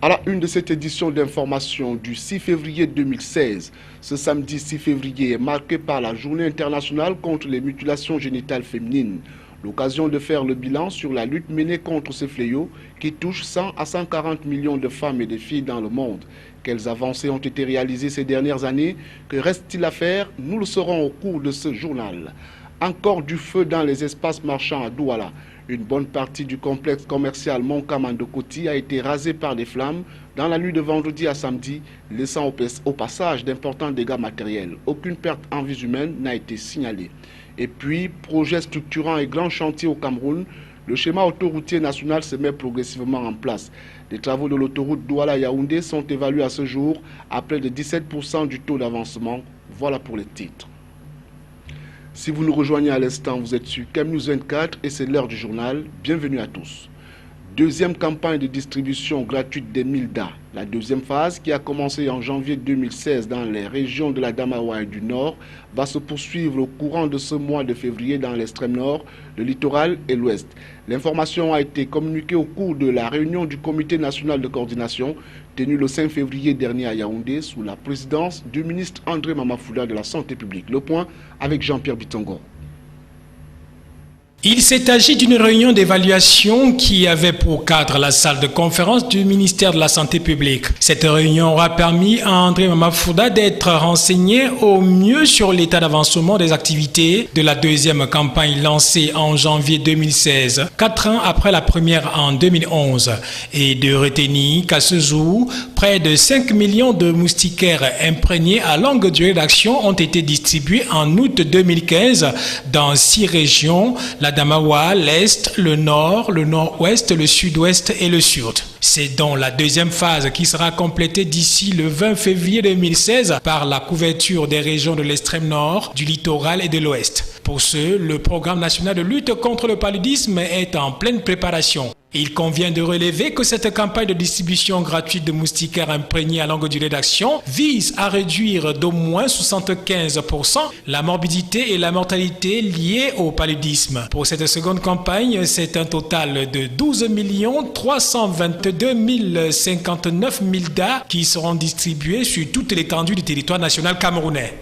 À la une de cette édition d'information du 6 février 2016, ce samedi 6 février est marqué par la Journée internationale contre les mutilations génitales féminines. L'occasion de faire le bilan sur la lutte menée contre ce fléau qui touche 100 à 140 millions de femmes et de filles dans le monde. Quelles avancées ont été réalisées ces dernières années? Que reste-t-il à faire? Nous le saurons au cours de ce journal. Encore du feu dans les espaces marchands à Douala. Une bonne partie du complexe commercial Montcalm de Coty a été rasée par des flammes dans la nuit de vendredi à samedi, laissant au passage d'importants dégâts matériels. Aucune perte en vies humaines n'a été signalée. Et puis, projet structurant et grand chantier au Cameroun, le schéma autoroutier national se met progressivement en place. Les travaux de l'autoroute Douala-Yaoundé sont évalués à ce jour à près de 17% du taux d'avancement. Voilà pour les titres. Si vous nous rejoignez à l'instant, vous êtes sur CamNews 24 et c'est l'heure du journal. Bienvenue à tous. Deuxième campagne de distribution gratuite des Milda. La deuxième phase, qui a commencé en janvier 2016 dans les régions de la Damawa et du Nord, va se poursuivre au courant de ce mois de février dans l'extrême nord, le littoral et l'ouest. L'information a été communiquée au cours de la réunion du Comité national de coordination tenue le 5 février dernier à Yaoundé sous la présidence du ministre André Mamafouda de la Santé publique. Le point avec Jean-Pierre Bitongo. Il s'est agi d'une réunion d'évaluation qui avait pour cadre la salle de conférence du ministère de la Santé publique. Cette réunion aura permis à André Mamafouda d'être renseigné au mieux sur l'état d'avancement des activités de la deuxième campagne lancée en janvier 2016, 4 ans après la première en 2011, et de retenir qu'à ce jour, près de 5 millions de moustiquaires imprégnés à longue durée d'action ont été distribués en août 2015 dans 6 régions, la Damawa, l'Est, le Nord, le Nord-Ouest, le Sud-Ouest et le Sud. C'est donc la deuxième phase qui sera complétée d'ici le 20 février 2016 par la couverture des régions de l'extrême nord, du littoral et de l'Ouest. Pour ce, le programme national de lutte contre le paludisme est en pleine préparation. Il convient de relever que cette campagne de distribution gratuite de moustiquaires imprégnés à longue durée d'action vise à réduire d'au moins 75% la morbidité et la mortalité liées au paludisme. Pour cette seconde campagne, c'est un total de 12 322 059 Milda qui seront distribués sur toute l'étendue du territoire national camerounais.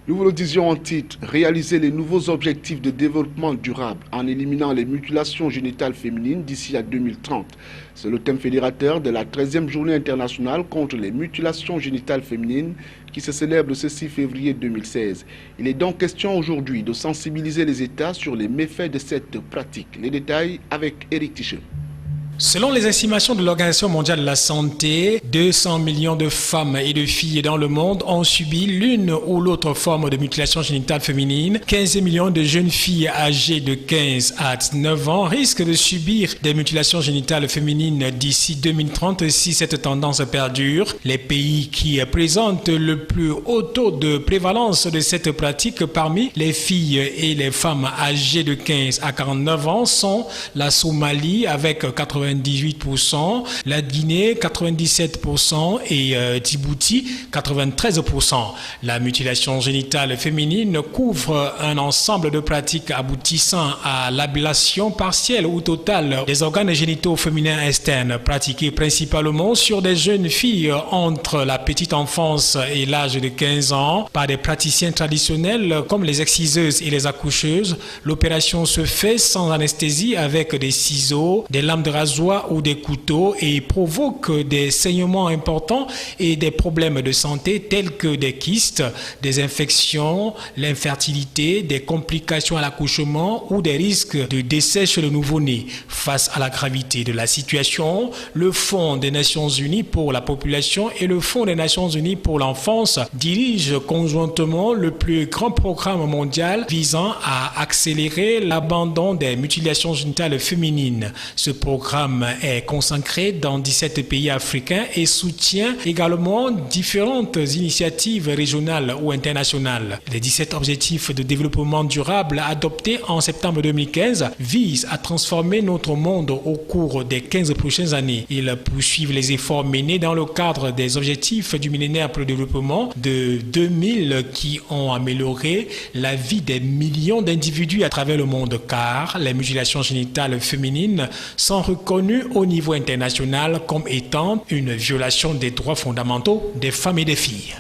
Nous vous le disions en titre, réaliser les nouveaux objectifs de développement durable en éliminant les mutilations génitales féminines d'ici à 2030. C'est le thème fédérateur de la 13e journée internationale contre les mutilations génitales féminines qui se célèbre le 6 février 2016. Il est donc question aujourd'hui de sensibiliser les États sur les méfaits de cette pratique. Les détails avec Éric Ticheux. Selon les estimations de l'Organisation mondiale de la santé, 200 millions de femmes et de filles dans le monde ont subi l'une ou l'autre forme de mutilation génitale féminine. 15 millions de jeunes filles âgées de 15 à 19 ans risquent de subir des mutilations génitales féminines d'ici 2030 si cette tendance perdure. Les pays qui présentent le plus haut taux de prévalence de cette pratique parmi les filles et les femmes âgées de 15 à 49 ans sont la Somalie avec 98%, la Guinée 97% et Djibouti 93%. La mutilation génitale féminine couvre un ensemble de pratiques aboutissant à l'ablation partielle ou totale des organes génitaux féminins externes, pratiquées principalement sur des jeunes filles entre la petite enfance et l'âge de 15 ans par des praticiens traditionnels comme les exciseuses et les accoucheuses. L'opération se fait sans anesthésie avec des ciseaux, des lames de rasoir ou des couteaux et provoque des saignements importants et des problèmes de santé tels que des kystes, des infections, l'infertilité, des complications à l'accouchement ou des risques de décès chez le nouveau-né. Face à la gravité de la situation, le Fonds des Nations Unies pour la population et le Fonds des Nations Unies pour l'enfance dirigent conjointement le plus grand programme mondial visant à accélérer l'abandon des mutilations génitales féminines. Ce programme est consacré dans 17 pays africains et soutient également différentes initiatives régionales ou internationales. Les 17 objectifs de développement durable adoptés en septembre 2015 visent à transformer notre monde au cours des 15 prochaines années. Ils poursuivent les efforts menés dans le cadre des objectifs du millénaire pour le développement de 2000 qui ont amélioré la vie des millions d'individus à travers le monde car les mutilations génitales féminines sont reconnues reconnue au niveau international comme étant une violation des droits fondamentaux des femmes et des filles.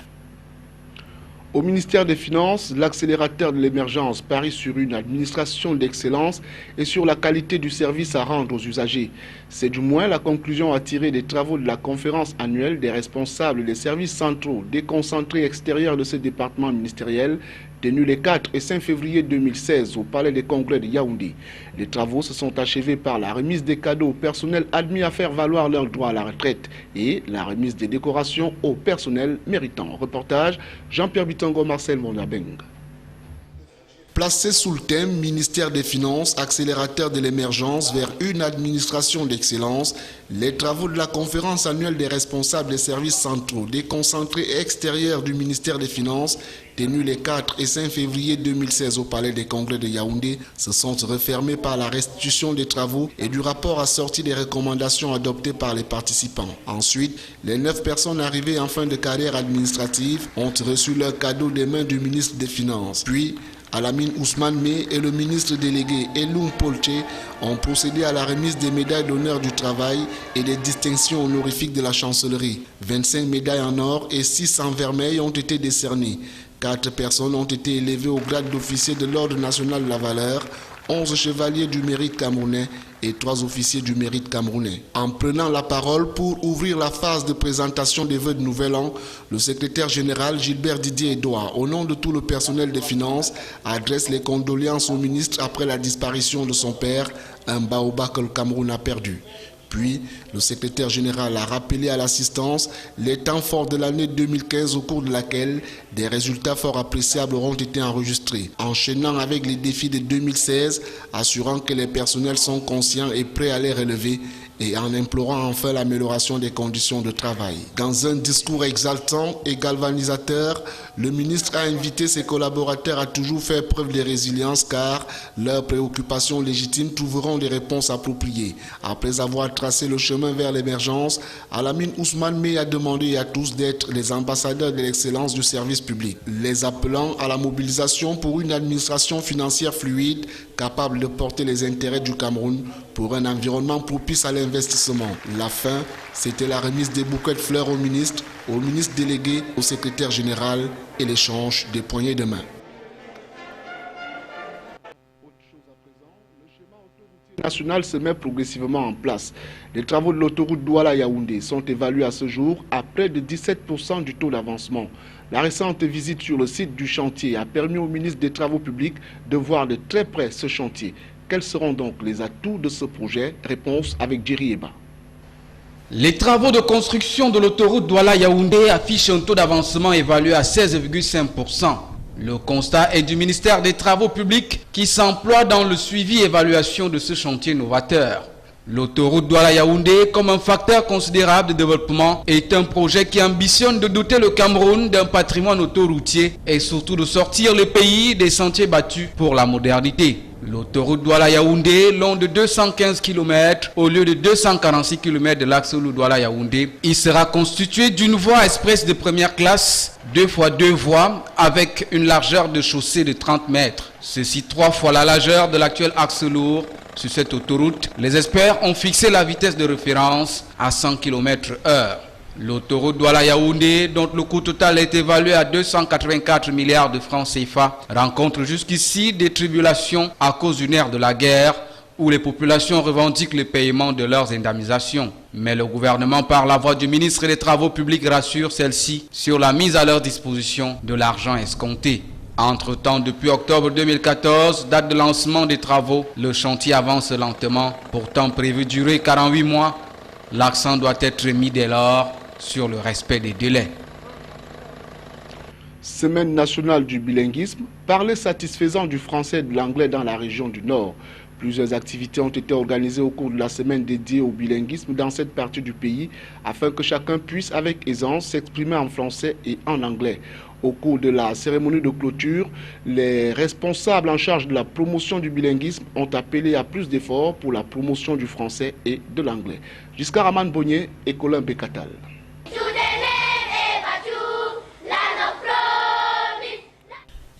Au ministère des Finances, l'accélérateur de l'émergence parie sur une administration d'excellence et sur la qualité du service à rendre aux usagers. C'est du moins la conclusion à tirer des travaux de la conférence annuelle des responsables des services centraux déconcentrés extérieurs de ce département ministériel, tenue les 4 et 5 février 2016 au Palais des Congrès de Yaoundé. Les travaux se sont achevés par la remise des cadeaux au personnel admis à faire valoir leur droit à la retraite et la remise des décorations au personnel méritant. Reportage Jean-Pierre Bitongo, Marcel Mondabeng. Placé sous le thème Ministère des Finances, accélérateur de l'émergence vers une administration d'excellence, les travaux de la conférence annuelle des responsables des services centraux déconcentrés et extérieurs du ministère des Finances, tenue les 4 et 5 février 2016 au Palais des Congrès de Yaoundé, se sont refermés par la restitution des travaux et du rapport assorti des recommandations adoptées par les participants. Ensuite, les 9 personnes arrivées en fin de carrière administrative ont reçu leur cadeau des mains du ministre des Finances. Puis, Alamine Ousmane May et le ministre délégué Eloum Polche ont procédé à la remise des médailles d'honneur du travail et des distinctions honorifiques de la chancellerie. 25 médailles en or et 6 en vermeil ont été décernées. 4 personnes ont été élevées au grade d'officier de l'Ordre national de la valeur, 11 chevaliers du mérite camerounais et 3 officiers du mérite camerounais. En prenant la parole pour ouvrir la phase de présentation des vœux de Nouvel An, le secrétaire général Gilbert Didier Edouard, au nom de tout le personnel des finances, adresse les condoléances au ministre après la disparition de son père, un baobab que le Cameroun a perdu. Puis, le secrétaire général a rappelé à l'assistance les temps forts de l'année 2015 au cours de laquelle des résultats fort appréciables auront été enregistrés, enchaînant avec les défis de 2016, assurant que les personnels sont conscients et prêts à les relever et en implorant enfin l'amélioration des conditions de travail. Dans un discours exaltant et galvanisateur, le ministre a invité ses collaborateurs à toujours faire preuve de résilience car leurs préoccupations légitimes trouveront des réponses appropriées. Après avoir tracé le chemin vers l'émergence, Alamine Ousmane May a demandé à tous d'être les ambassadeurs de l'excellence du service public, les appelant à la mobilisation pour une administration financière fluide, capable de porter les intérêts du Cameroun pour un environnement propice à l'investissement. La fin, c'était la remise des bouquets de fleurs au ministre délégué, au secrétaire général et l'échange des poignées de main. National se met progressivement en place. Les travaux de l'autoroute Douala-Yaoundé sont évalués à ce jour à près de 17% du taux d'avancement. La récente visite sur le site du chantier a permis au ministre des Travaux publics de voir de très près ce chantier. Quels seront donc les atouts de ce projet? Réponse avec Jerry Eba. Les travaux de construction de l'autoroute Douala-Yaoundé affichent un taux d'avancement évalué à 16,5%. Le constat est du ministère des Travaux publics qui s'emploie dans le suivi et évaluation de ce chantier novateur. L'autoroute Douala-Yaoundé, comme un facteur considérable de développement, est un projet qui ambitionne de doter le Cameroun d'un patrimoine autoroutier et surtout de sortir le pays des sentiers battus pour la modernité. L'autoroute Douala-Yaoundé, long de 215 km au lieu de 246 km de l'axe Douala-Yaoundé, il sera constitué d'une voie express de première classe, 2 fois 2 voies, avec une largeur de chaussée de 30 mètres. Ceci 3 fois la largeur de l'actuel axe lourd. Sur cette autoroute, les experts ont fixé la vitesse de référence à 100 km/h. L'autoroute Douala-Yaoundé, dont le coût total est évalué à 284 milliards de francs CFA, rencontre jusqu'ici des tribulations à cause du nerf de la guerre, où les populations revendiquent le paiement de leurs indemnisations. Mais le gouvernement, par la voix du ministre des Travaux publics, rassure celles-ci sur la mise à leur disposition de l'argent escompté. Entre-temps, depuis octobre 2014, date de lancement des travaux, le chantier avance lentement, pourtant prévu durer 48 mois. L'accent doit être mis dès lors sur le respect des délais. Semaine nationale du bilinguisme, parler satisfaisant du français et de l'anglais dans la région du Nord. Plusieurs activités ont été organisées au cours de la semaine dédiée au bilinguisme dans cette partie du pays afin que chacun puisse avec aisance s'exprimer en français et en anglais. Au cours de la cérémonie de clôture, les responsables en charge de la promotion du bilinguisme ont appelé à plus d'efforts pour la promotion du français et de l'anglais. Jusqu'à Raman Bonnier et Colin Bekatal.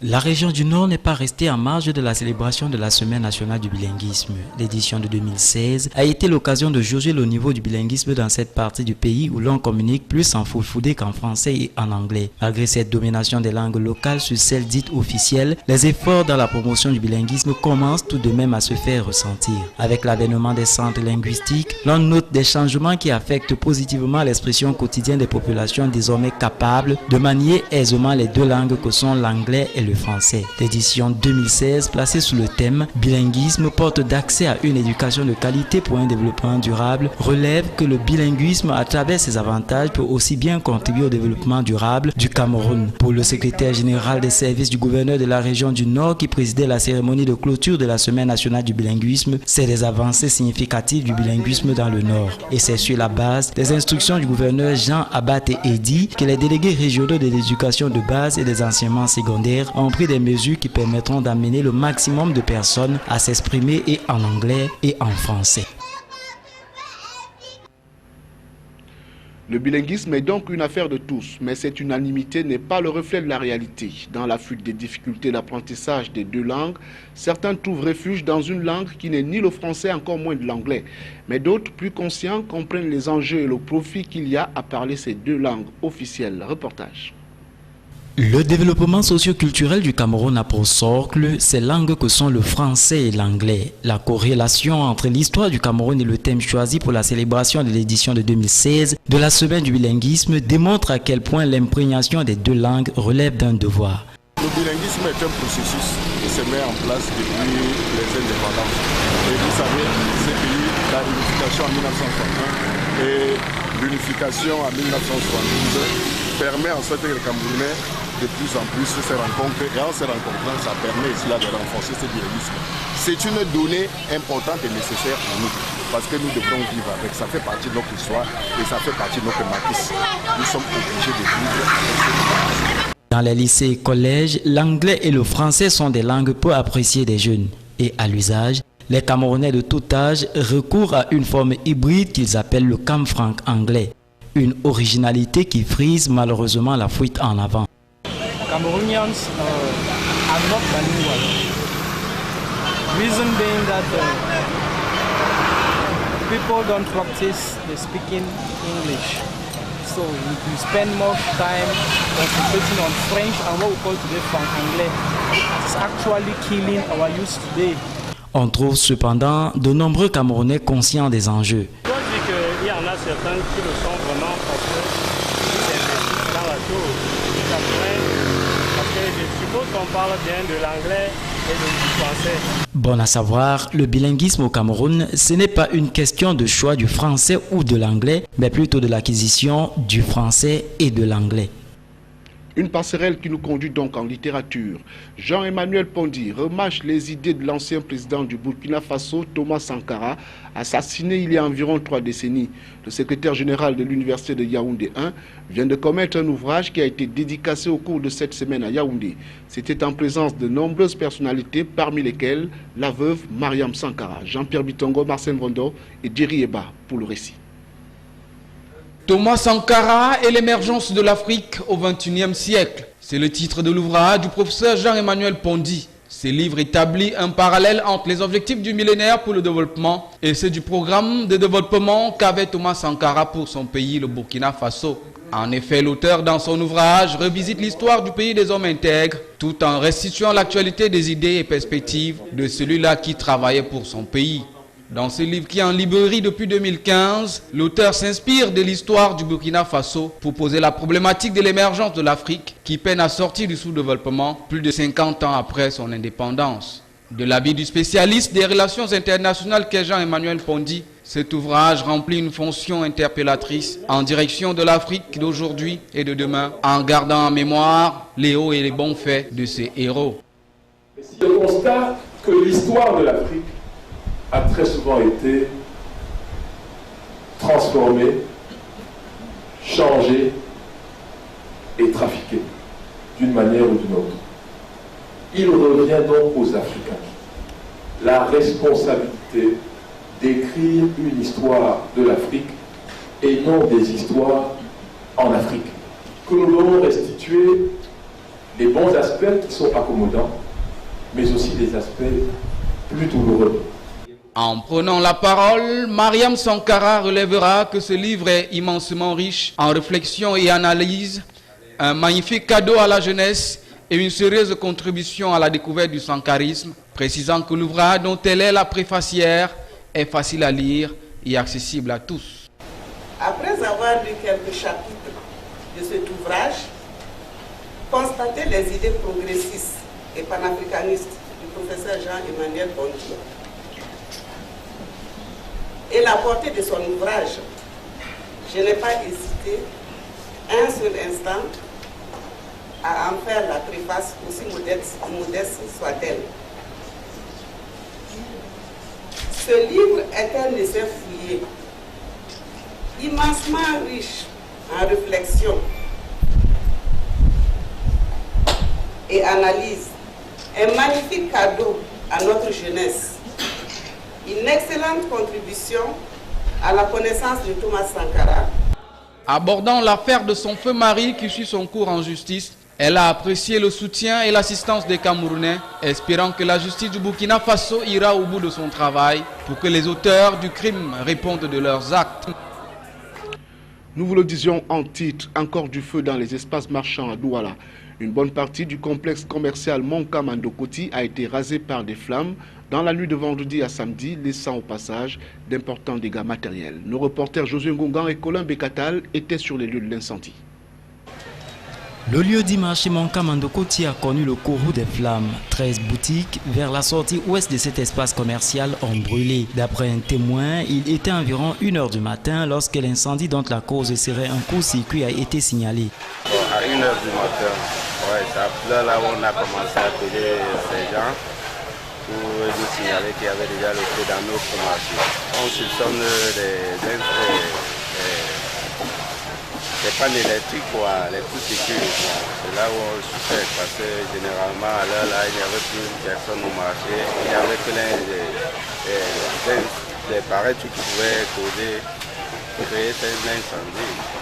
La région du Nord n'est pas restée en marge de la célébration de la Semaine nationale du bilinguisme. L'édition de 2016 a été l'occasion de jauger le niveau du bilinguisme dans cette partie du pays où l'on communique plus en fulfulde qu'en français et en anglais. Malgré cette domination des langues locales sur celles dites officielles, les efforts dans la promotion du bilinguisme commencent tout de même à se faire ressentir. Avec l'avènement des centres linguistiques, l'on note des changements qui affectent positivement l'expression quotidienne des populations désormais capables de manier aisément les deux langues que sont l'anglais et le français. L'édition 2016, placée sous le thème « Bilinguisme, porte d'accès à une éducation de qualité pour un développement durable », relève que le bilinguisme, à travers ses avantages, peut aussi bien contribuer au développement durable du Cameroun. Pour le secrétaire général des services du gouverneur de la région du Nord qui présidait la cérémonie de clôture de la Semaine nationale du bilinguisme, c'est des avancées significatives du bilinguisme dans le Nord. Et c'est sur la base des instructions du gouverneur Jean Abate Edi que les délégués régionaux de l'éducation de base et des enseignements secondaires ont pris des mesures qui permettront d'amener le maximum de personnes à s'exprimer et en anglais et en français. Le bilinguisme est donc une affaire de tous, mais cette unanimité n'est pas le reflet de la réalité. Dans la fuite des difficultés d'apprentissage des deux langues, certains trouvent refuge dans une langue qui n'est ni le français, encore moins de l'anglais. Mais d'autres, plus conscients, comprennent les enjeux et le profit qu'il y a à parler ces deux langues officielles. Reportage. Le développement socio-culturel du Cameroun a pour socle ces langues que sont le français et l'anglais. La corrélation entre l'histoire du Cameroun et le thème choisi pour la célébration de l'édition de 2016 de la Semaine du bilinguisme démontre à quel point l'imprégnation des deux langues relève d'un devoir. Le bilinguisme est un processus qui se met en place depuis les indépendances. Et vous savez, ces pays, la réunification en 1961 et l'unification en 1972 permet en fait que les Camerounais de plus en plus se rencontrent, et en se rencontrant, ça permet ici là de renforcer ce bilinguisme. C'est une donnée importante et nécessaire pour nous, parce que nous devrons vivre avec. Ça fait partie de notre histoire et ça fait partie de notre matrice. Nous sommes obligés de vivre avec. Dans les lycées et collèges, l'anglais et le français sont des langues peu appréciées des jeunes. Et à l'usage, les Camerounais de tout âge recourent à une forme hybride qu'ils appellent le camfranc anglais. Une originalité qui frise malheureusement la fuite en avant. Cameroonians are not bilingual. Reason being that people don't practice the speaking English. So we spend more time concentrating on French and what we call today franc anglais. It's actually killing our youth today. On trouve cependant de nombreux Camerounais conscients des enjeux. Je dois dire qu'il y en a certains qui le sont vraiment parce qu'ils s'investissent dans la chose. Parce que je suppose qu'on parle bien de l'anglais et du français. Bon à savoir, le bilinguisme au Cameroun, ce n'est pas une question de choix du français ou de l'anglais, mais plutôt de l'acquisition du français et de l'anglais. Une passerelle qui nous conduit donc en littérature. Jean-Emmanuel Pondi remâche les idées de l'ancien président du Burkina Faso, Thomas Sankara, assassiné il y a environ 3 décennies. Le secrétaire général de l'université de Yaoundé 1 vient de commettre un ouvrage qui a été dédicacé au cours de cette semaine à Yaoundé. C'était en présence de nombreuses personnalités, parmi lesquelles la veuve Mariam Sankara, Jean-Pierre Bitongo, Marcel Vondo et Jerry Eba pour le récit. Thomas Sankara et l'émergence de l'Afrique au XXIe siècle. C'est le titre de l'ouvrage du professeur Jean-Emmanuel Pondi. Ce livre établit un parallèle entre les objectifs du millénaire pour le développement et ceux du programme de développement qu'avait Thomas Sankara pour son pays, le Burkina Faso. En effet, l'auteur dans son ouvrage revisite l'histoire du pays des hommes intègres tout en restituant l'actualité des idées et perspectives de celui-là qui travaillait pour son pays. Dans ce livre qui est en librairie depuis 2015, l'auteur s'inspire de l'histoire du Burkina Faso pour poser la problématique de l'émergence de l'Afrique qui peine à sortir du sous-développement plus de 50 ans après son indépendance. De l'avis du spécialiste des relations internationales qu'est Jean-Emmanuel Pondi, cet ouvrage remplit une fonction interpellatrice en direction de l'Afrique d'aujourd'hui et de demain, en gardant en mémoire les hauts et les bons faits de ses héros. Je constate que l'histoire de l'Afrique a très souvent été transformé, changé et trafiqué d'une manière ou d'une autre. Il revient donc aux Africains la responsabilité d'écrire une histoire de l'Afrique et non des histoires en Afrique. Que nous devons restituer les bons aspects qui sont accommodants, mais aussi des aspects plus douloureux. En prenant la parole, Mariam Sankara relèvera que ce livre est immensément riche en réflexion et analyse, un magnifique cadeau à la jeunesse et une sérieuse contribution à la découverte du sankarisme, précisant que l'ouvrage dont elle est la préfacière est facile à lire et accessible à tous. Après avoir lu quelques chapitres de cet ouvrage, constater les idées progressistes et panafricanistes du professeur Jean-Emmanuel Bondy et la portée de son ouvrage, je n'ai pas hésité un seul instant à en faire la préface, aussi modeste soit-elle. Ce livre est un essai fouillé, immensement riche en réflexion et analyse, un magnifique cadeau à notre jeunesse, une excellente contribution à la connaissance de Thomas Sankara. Abordant l'affaire de son feu mari qui suit son cours en justice, elle a apprécié le soutien et l'assistance des Camerounais, espérant que la justice du Burkina Faso ira au bout de son travail pour que les auteurs du crime répondent de leurs actes. Nous vous le disions en titre, encore du feu dans les espaces marchands à Douala. Une bonne partie du complexe commercial Monka Mandokoti a été rasée par des flammes dans la nuit de vendredi à samedi, laissant au passage d'importants dégâts matériels. Nos reporters Josué Ngongan et Colin Bekatal étaient sur les lieux de l'incendie. Le lieu dit marché Monka Mandokoti a connu le courroux des flammes. 13 boutiques vers la sortie ouest de cet espace commercial ont brûlé. D'après un témoin, il était environ 1 h du matin lorsque l'incendie dont la cause serait un court-circuit a été signalé. À 1 h du matin, c'est là où on a commencé à appeler ces gens pour nous signaler qu'il y avait déjà le feu dans notre marché. On soupçonne des pannes électriques, les courts-circuits. C'est là où on suspecte parce que généralement à l'heure là, il n'y avait plus personne au marché. Il n'y avait que des pareils qui pouvaient causer.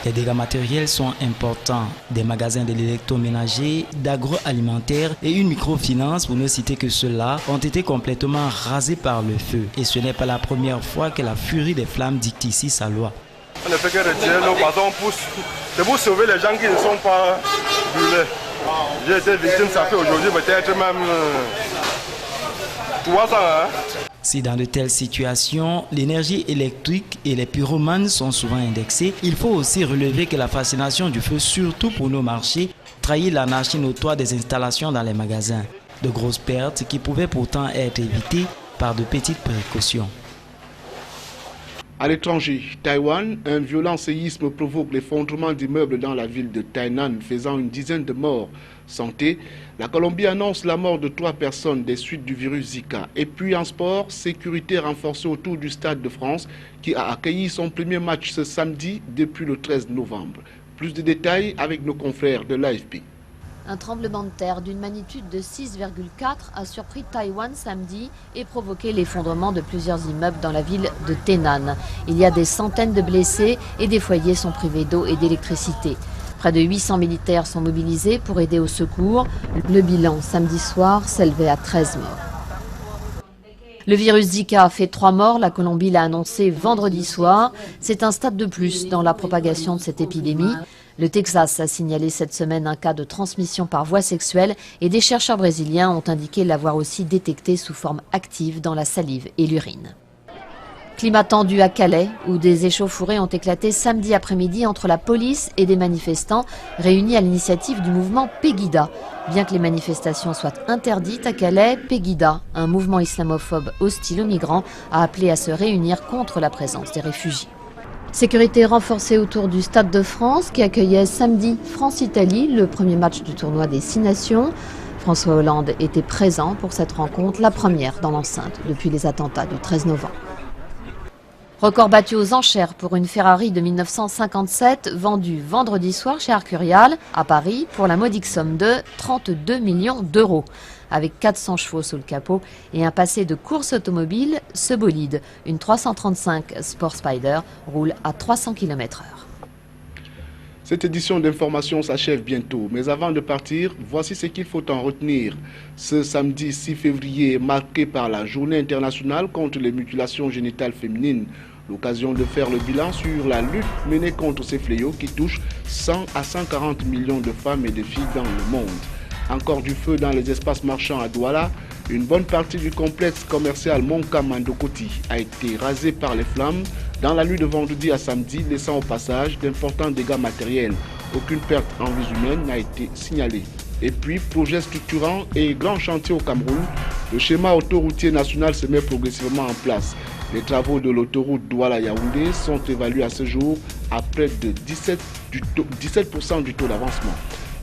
Les dégâts matériels sont importants. Des magasins de l'électroménager, d'agroalimentaire et une microfinance, pour ne citer que ceux-là, ont été complètement rasés par le feu. Et ce n'est pas la première fois que la furie des flammes dicte ici sa loi. On ne fait que retirer nos bâtons c'est pour sauver les gens qui ne sont pas brûlés. J'ai été victime, ça fait aujourd'hui peut-être même 3 ans. Si dans de telles situations, l'énergie électrique et les pyromanes sont souvent indexés, il faut aussi relever que la fascination du feu, surtout pour nos marchés, trahit l'anarchie notoire des installations dans les magasins. De grosses pertes qui pouvaient pourtant être évitées par de petites précautions. À l'étranger, Taïwan, un violent séisme provoque l'effondrement d'immeubles dans la ville de Tainan, faisant une dizaine de morts. Santé, la Colombie annonce la mort de 3 personnes des suites du virus Zika. Et puis en sport, sécurité renforcée autour du Stade de France qui a accueilli son premier match ce samedi depuis le 13 novembre. Plus de détails avec nos confrères de l'AFP. Un tremblement de terre d'une magnitude de 6,4 a surpris Taïwan samedi et provoqué l'effondrement de plusieurs immeubles dans la ville de Tainan. Il y a des centaines de blessés et des foyers sont privés d'eau et d'électricité. Près de 800 militaires sont mobilisés pour aider au secours. Le bilan samedi soir s'élevait à 13 morts. Le virus Zika a fait 3 morts, la Colombie l'a annoncé vendredi soir. C'est un stade de plus dans la propagation de cette épidémie. Le Texas a signalé cette semaine un cas de transmission par voie sexuelle et des chercheurs brésiliens ont indiqué l'avoir aussi détecté sous forme active dans la salive et l'urine. Climat tendu à Calais, où des échauffourées ont éclaté samedi après-midi entre la police et des manifestants réunis à l'initiative du mouvement Pegida. Bien que les manifestations soient interdites à Calais, Pegida, un mouvement islamophobe hostile aux migrants, a appelé à se réunir contre la présence des réfugiés. Sécurité renforcée autour du Stade de France qui accueillait samedi France-Italie, le premier match du tournoi des 6 nations. François Hollande était présent pour cette rencontre, la première dans l'enceinte depuis les attentats du 13 novembre. Record battu aux enchères pour une Ferrari de 1957 vendue vendredi soir chez Arcurial à Paris pour la modique somme de 32 millions d'euros. Avec 400 chevaux sous le capot et un passé de course automobile, ce bolide, une 335 Sport Spider, roule à 300 km/h. Cette édition d'information s'achève bientôt, mais avant de partir, voici ce qu'il faut en retenir. Ce samedi 6 février est marqué par la Journée internationale contre les mutilations génitales féminines. L'occasion de faire le bilan sur la lutte menée contre ces fléaux qui touchent 100 à 140 millions de femmes et de filles dans le monde. Encore du feu dans les espaces marchands à Douala, une bonne partie du complexe commercial Monka Mandokoti a été rasée par les flammes dans la nuit de vendredi à samedi, laissant au passage d'importants dégâts matériels. Aucune perte en vies humaines n'a été signalée. Et puis, projet structurant et grand chantier au Cameroun, le schéma autoroutier national se met progressivement en place. Les travaux de l'autoroute Douala-Yaoundé sont évalués à ce jour à près de 17% du taux d'avancement.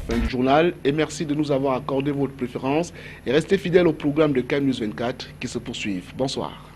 Fin du journal et merci de nous avoir accordé votre préférence et restez fidèles au programme de KM News 24 qui se poursuivent. Bonsoir.